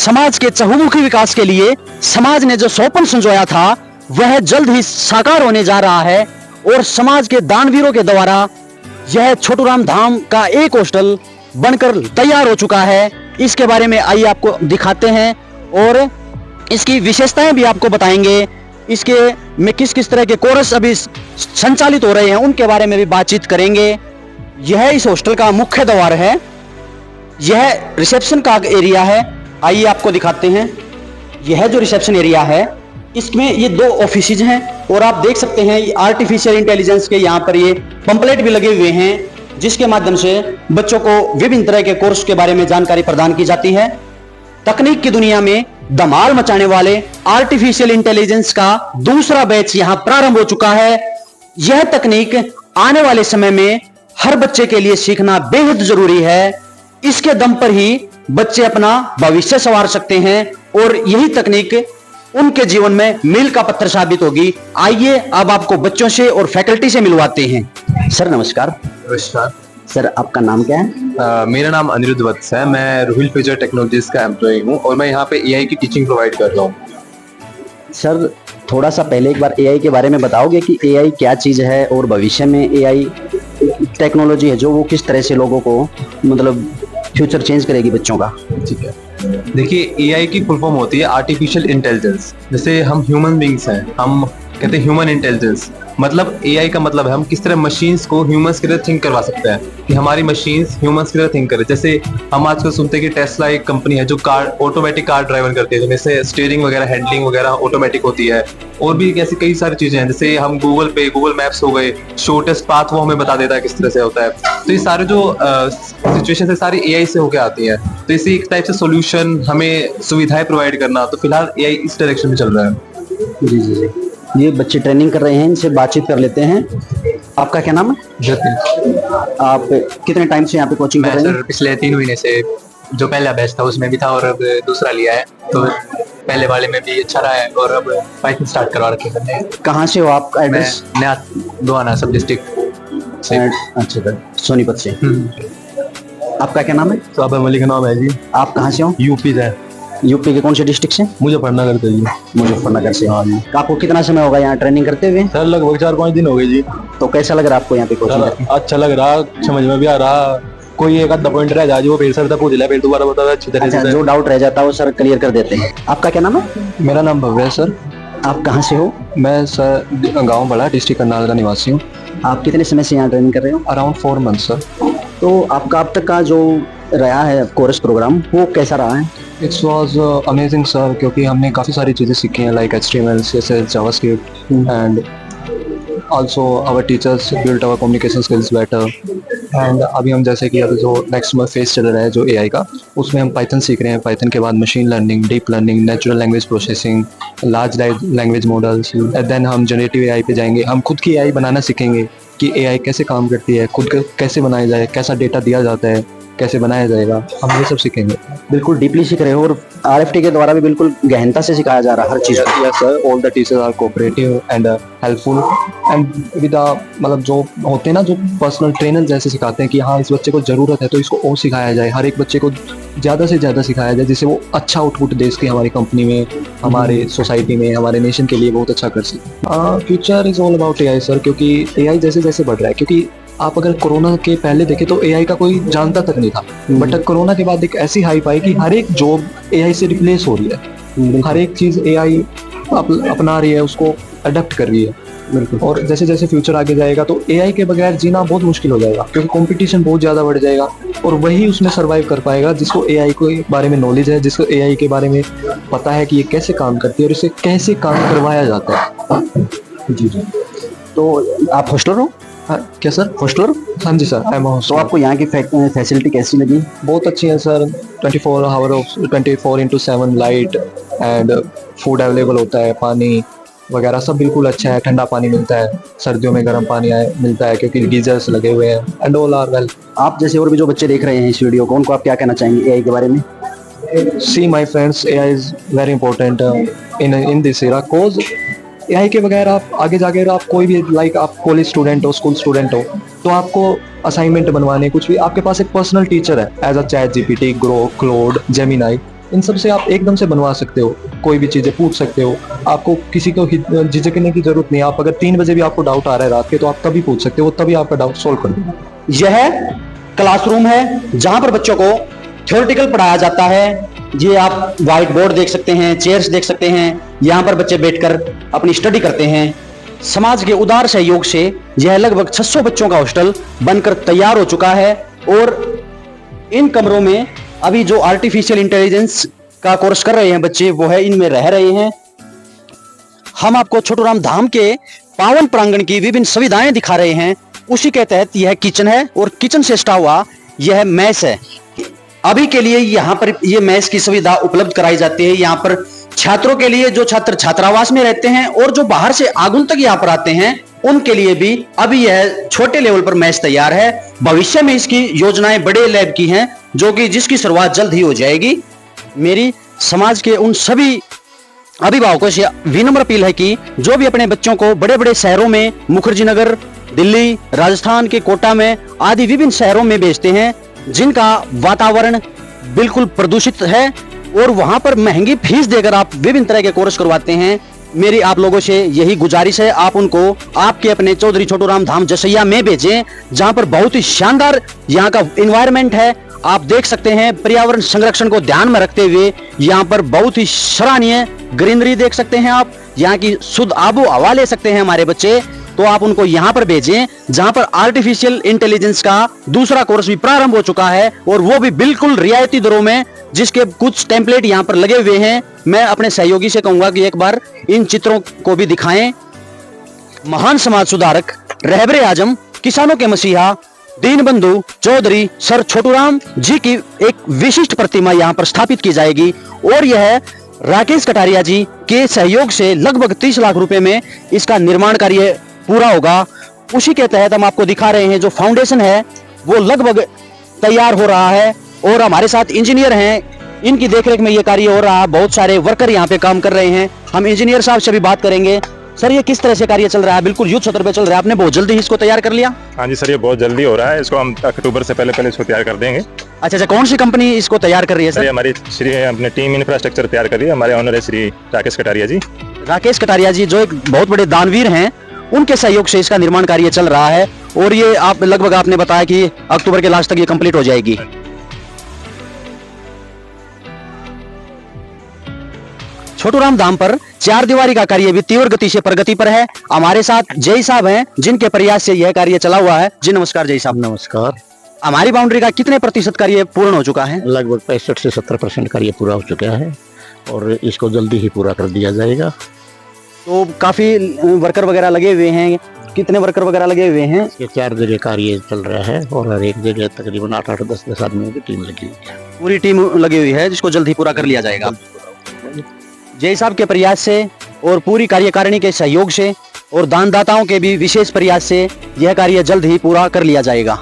समाज के चहुमुखी विकास के लिए समाज ने जो स्वप्न संजोया था वह जल्द ही साकार होने जा रहा है और समाज के दानवीरों के द्वारा यह छोटूराम धाम का एक हॉस्टल बनकर तैयार हो चुका है। इसके बारे में आइए आपको दिखाते हैं और इसकी विशेषताएं भी आपको बताएंगे। इसके में किस किस तरह के कोर्स अभी संचालित हो रहे हैं उनके बारे में भी बातचीत करेंगे। यह इस हॉस्टल का मुख्य द्वार है, यह रिसेप्शन का एरिया है। आइए आपको दिखाते हैं। यह जो रिसेप्शन एरिया है इसमें ये 2 ऑफिसेज हैं और आप देख सकते हैं आर्टिफिशियल इंटेलिजेंस के यहाँ पर ये पंपलेट भी लगे हुए हैं जिसके माध्यम से बच्चों को विभिन्न तरह के कोर्स के बारे में जानकारी प्रदान की जाती है। तकनीक की दुनिया में धमाल मचाने वाले आर्टिफिशियल इंटेलिजेंस का दूसरा बैच यहां प्रारंभ हो चुका है। यह तकनीक आने वाले समय में हर बच्चे के लिए सीखना बेहद जरूरी है। इसके दम पर ही बच्चे अपना भविष्य संवार सकते हैं और यही तकनीक उनके जीवन में मील का पत्थर साबित होगी। आइए अब आपको बच्चों से और फैकल्टी से मिलवाते हैं। सर नमस्कार। नमस्कार सर, आपका नाम क्या है? मेरा नाम अनिरुद्ध वत्स है। मैं रोहिल फ्यूचर टेक्नोलॉजीज का एम्प्लॉय हूँ और मैं यहाँ पे एआई की टीचिंग प्रोवाइड कर रहा हूँ। सर, थोड़ा सा पहले एक बार एआई के बारे में बताओगे कि एआई क्या चीज़ है और भविष्य में एआई टेक्नोलॉजी है जो वो किस तरह से लोगों को मतलब फ्यूचर चेंज करेगी बच्चों का। ठीक है, देखिए एआई की फुल फॉर्म होती है आर्टिफिशियल इंटेलिजेंस। जैसे हम ह्यूमन बींग्स हैं, हम कहते हैं ह्यूमन इंटेलिजेंस, मतलब एआई का मतलब है हम किस तरह मशीन्स को ह्यूमंस की तरह थिंक करवा सकते हैं कि हमारी मशीन्स ह्यूमंस की तरह थिंक करें। जैसे हम आजकल सुनते हैं कि टेस्ला एक कंपनी है जो कार ऑटोमेटिक कार ड्राइवर करती है, जैसे स्टीयरिंग वगैरह हैंडलिंग वगैरह ऑटोमेटिक होती है। और भी ऐसी कई सारी चीजें हैं, जैसे हम गूगल मैप्स हो गए, शॉर्टेस्ट पाथ वो हमें बता देता है किस तरह से होता है। तो ये सारे जो सिचुएशन है सारी एआई से होकर आती हैं। तो इसी एक टाइप से सोल्यूशन हमें सुविधाएं प्रोवाइड करना, तो फिलहाल एआई इस डायरेक्शन में चल रहा है। जी जी जी, ये बच्चे ट्रेनिंग कर रहे हैं, इनसे बातचीत कर लेते हैं। आपका क्या नाम है? जतिन। आप कितने टाइम से यहाँ पे कोचिंग कर रहे हैं? सर पिछले 3 महीने से, जो पहला बैच था उसमें भी था और अब दूसरा लिया है, तो पहले वाले में भी अच्छा रहा है और अब पाइथन स्टार्ट करवा रखे हैं। कहाँ से हो आप? एड्रेस? मैं दोआना सब डिस्ट्रिक्ट से। अच्छा सर, सोनीपत से। आपका क्या नाम है? साबर मलिक का नाम है जी। आप कहाँ से हो? यूपी से। यूपी के कौन से डिस्ट्रिक्ट से? मुजफ्फरनगर से जी। मुजफ्फरनगर से। हाँ जी। आपको कितना समय होगा यहाँ ट्रेनिंग करते हुए? सर लगभग 4-5 दिन हो गए जी। तो कैसा लग रहा है आपको यहाँ पे कोचिंग करके? अच्छा लग रहा, समझ में भी आ रहा। कोई एक आधा पॉइंट रह जाए वो फिर सर तक पूछ लिया, फिर दोबारा बता अच्छी तरह से। जो डाउट रह जाता है वो सर क्लियर कर देते हैं। आपका क्या नाम है? मेरा नाम भव्य है सर। आप कहाँ से हो? मैं सर गाँव बड़ा डिस्ट्रिक्ट करनाल का निवासी हूँ। आप कितने समय से यहाँ ट्रेनिंग कर रहे हो? Around 4 month sir. तो आपका अब तक का जो रहा है कोर्स प्रोग्राम वो कैसा रहा है? इट्स वॉज अमेजिंग सर, क्योंकि हमने काफ़ी सारी चीज़ें सीखी हैं like HTML, CSS, JavaScript and also our teachers built our communication skills better. And अभी हम जैसे कि अभी जो नेक्स्ट फेज चल रहा है जो एआई का, उसमें हम पाइथन सीख रहे हैं। पाइथन के बाद machine learning, deep learning, natural language processing, large language models, and then हम जनरेटिव एआई पे जाएंगे। हम खुद की एआई बनाना सीखेंगे कि एआई कैसे काम करती है, खुद कैसे बनाया जाए, कैसा डेटा दिया जाता है, कैसे बनाया जाएगा, हम ये सब सीखेंगे। बिल्कुल डीपली सीख रहे हो और RFT के द्वारा भी बिल्कुल गहनता से सिखाया जा रहा है हर चीज़। Yes sir, all the teachers are cooperative and helpful and with मतलब जो होते हैं ना जो पर्सनल ट्रेनर जैसे सिखाते हैं कि हाँ इस बच्चे को ज़रूरत है तो इसको और सिखाया जाए, हर एक बच्चे को ज़्यादा से ज़्यादा सिखाया जाए जिससे वो अच्छा आउटपुट दे सके हमारी कंपनी में, हमारे सोसाइटी में, हमारे नेशन के लिए बहुत अच्छा कर सके। Future is all about AI sir, क्योंकि एआई जैसे जैसे बढ़ रहा है। क्योंकि आप अगर कोरोना के पहले देखें तो एआई का कोई जानता तक नहीं था, बट कोरोना के बाद एक ऐसी हाइप आई कि हर एक जॉब एआई से रिप्लेस हो रही है। हर एक चीज़ एआई अपना रही है, उसको अडॉप्ट कर रही है। बिल्कुल। और जैसे जैसे फ्यूचर आगे जाएगा तो एआई के बगैर जीना बहुत मुश्किल हो जाएगा, क्योंकि कंपटीशन बहुत ज़्यादा बढ़ जाएगा और वही उसमें सर्वाइव कर पाएगा जिसको एआई के बारे में नॉलेज है, जिसको एआई के बारे में पता है कि ये कैसे काम करती है और इसे कैसे काम करवाया जाता है। जी जी। तो आप हॉस्टलर हो? हाँ, क्या सर? हॉस्टलर? हाँ जी सर, आई एम तो आपको यहाँ की फैसिलिटी कैसी लगी? बहुत अच्छी है sir. 24/7 light and food available होता है, पानी वगैरह सब बिल्कुल अच्छा है। ठंडा पानी मिलता है, सर्दियों में गर्म पानी मिलता है क्योंकि गीजर्स लगे हुए हैं एंड ऑल आर वेल। आप जैसे और भी जो बच्चे देख रहे हैं इस वीडियो को, उनको आप क्या कहना चाहेंगे एआई के बारे में? See my friends, AI is very important in this era, cause AI के बगैर आप आगे जाके आप कोई भी लाइक आप कॉलेज स्टूडेंट हो, स्कूल स्टूडेंट हो, तो आपको असाइनमेंट बनवाने कुछ भी आपके पास एक पर्सनल टीचर है as a ChatGPT, Grok, Claude, Gemini, इन सब से आप एकदम से बनवा सकते हो, कोई भी चीजें पूछ सकते हो, आपको किसी को झिझकने की जरूरत नहीं है। आप अगर 3 बजे भी आपको डाउट आ रहा है रात के, तो आप तभी पूछ सकते हो, तभी आपका डाउट सोल्व कर देगा। यह क्लासरूम है जहां पर बच्चों को थ्योरेटिकल पढ़ाया जाता है। ये आप व्हाइट बोर्ड देख सकते हैं, चेयर्स देख सकते हैं, यहाँ पर बच्चे बैठकर अपनी स्टडी करते हैं। समाज के उदार सहयोग से यह लगभग 600 बच्चों का हॉस्टल बनकर तैयार हो चुका है और इन कमरों में अभी जो आर्टिफिशियल इंटेलिजेंस का कोर्स कर रहे हैं बच्चे, वो है इनमें रह रहे हैं। हम आपको छोटूराम धाम के पावन प्रांगण की विभिन्न सुविधाएं दिखा रहे हैं। उसी के तहत यह किचन है और किचन से स्टा हुआ यह मेस है। अभी के लिए यहाँ पर यह मेस की सुविधा उपलब्ध कराई जाती है। यहाँ पर छात्रों के लिए, जो छात्र छात्रावास में रहते हैं और जो बाहर से आगंतुक यहाँ पर आते हैं, उनके लिए भी अभी यह छोटे लेवल पर मेस तैयार है। भविष्य में इसकी योजनाएं बड़े लैब की हैं, जो कि जिसकी शुरुआत जल्द ही हो जाएगी। मेरी समाज के उन सभी अभिभावकों से विनम्र अपील है कि जो भी अपने बच्चों को बड़े बड़े शहरों में, मुखर्जी नगर, दिल्ली, राजस्थान के कोटा में आदि विभिन्न शहरों में भेजते हैं, जिनका वातावरण बिल्कुल प्रदूषित है और वहां पर महंगी फीस देकर आप विभिन्न तरह के कोर्स करवाते हैं, मेरी आप लोगों से यही गुजारिश है, आप उनको आपके अपने चौधरी छोटूराम धाम जसैया में भेजें, जहां पर बहुत ही शानदार यहाँ का इन्वायरमेंट है। आप देख सकते हैं पर्यावरण संरक्षण को ध्यान में रखते हुए यहाँ पर बहुत ही सराहनीय ग्रीनरी देख सकते हैं। आप यहाँ की शुद्ध आबो हवा ले सकते हैं हमारे बच्चे। तो आप उनको यहाँ पर भेजें, जहां पर आर्टिफिशियल इंटेलिजेंस का दूसरा कोर्स भी प्रारंभ हो चुका है और वो भी बिल्कुल रियायती दरों में, जिसके कुछ टेम्पलेट यहाँ पर लगे हुए हैं। मैं अपने सहयोगी से कहूंगा कि एक बार इन चित्रों को भी दिखाएं। महान समाज सुधारक, रहबरे आजम, किसानों के मसीहा, दीनबंधु चौधरी सर छोटूराम जी की एक विशिष्ट प्रतिमा यहाँ पर स्थापित की जाएगी और यह राकेश कटारिया जी के सहयोग से लगभग 30 लाख रुपए में इसका निर्माण कार्य पूरा होगा। उसी के तहत हम आपको दिखा रहे हैं, जो फाउंडेशन है वो लगभग तैयार हो रहा है और हमारे साथ इंजीनियर हैं, इनकी देखरेख में ये कार्य हो रहा है। बहुत सारे वर्कर यहाँ पे काम कर रहे हैं। हम इंजीनियर साहब से भी बात करेंगे। सर, ये किस तरह से कार्य चल रहा है? बिल्कुल युद्ध स्तर पे चल रहा है, आपने बहुत जल्दी इसको तैयार कर लिया? हाँ जी सर, ये बहुत जल्दी हो रहा है। इसको हम अक्टूबर से पहले इसको तैयार कर देंगे। अच्छा, कौन सी कंपनी इसको तैयार कर रही है सर? ये हमारी अपने टीम इंफ्रास्ट्रक्चर तैयार कर रही है। हमारे ऑनर है श्री राकेश कटारिया जी। राकेश कटारिया जी जो एक बहुत बड़े दानवीर हैं, उनके सहयोग से इसका निर्माण कार्य चल रहा है और ये आप लगभग आपने बताया कि अक्टूबर के लास्ट तक ये कंप्लीट हो जाएगी। छोटूराम धाम पर 4 दीवारी का कार्य भी तीव्र गति से प्रगति पर है। हमारे साथ जय साहब हैं, जिनके प्रयास से यह कार्य चला हुआ है। जी नमस्कार जय साहब। नमस्कार। हमारी बाउंड्री का कितने प्रतिशत कार्य पूर्ण हो चुका है? लगभग 65 से 70% कार्य पूरा हो चुका है और इसको जल्दी ही पूरा कर दिया जाएगा। तो काफी वर्कर वगैरह लगे हुए हैं, कितने वर्कर वगैरह लगे हुए हैं? ये 4 जगह कार्य चल रहा है और हर एक जगह तकरीबन 8-8, 10-10 आदमियों की टीम लगी हुई है। पूरी टीम लगी हुई है, जिसको जल्द ही पूरा कर लिया जाएगा। जय साहब के प्रयास से और पूरी कार्यकारिणी के सहयोग से और दानदाताओं के भी विशेष प्रयास से यह कार्य जल्द ही पूरा कर लिया जाएगा।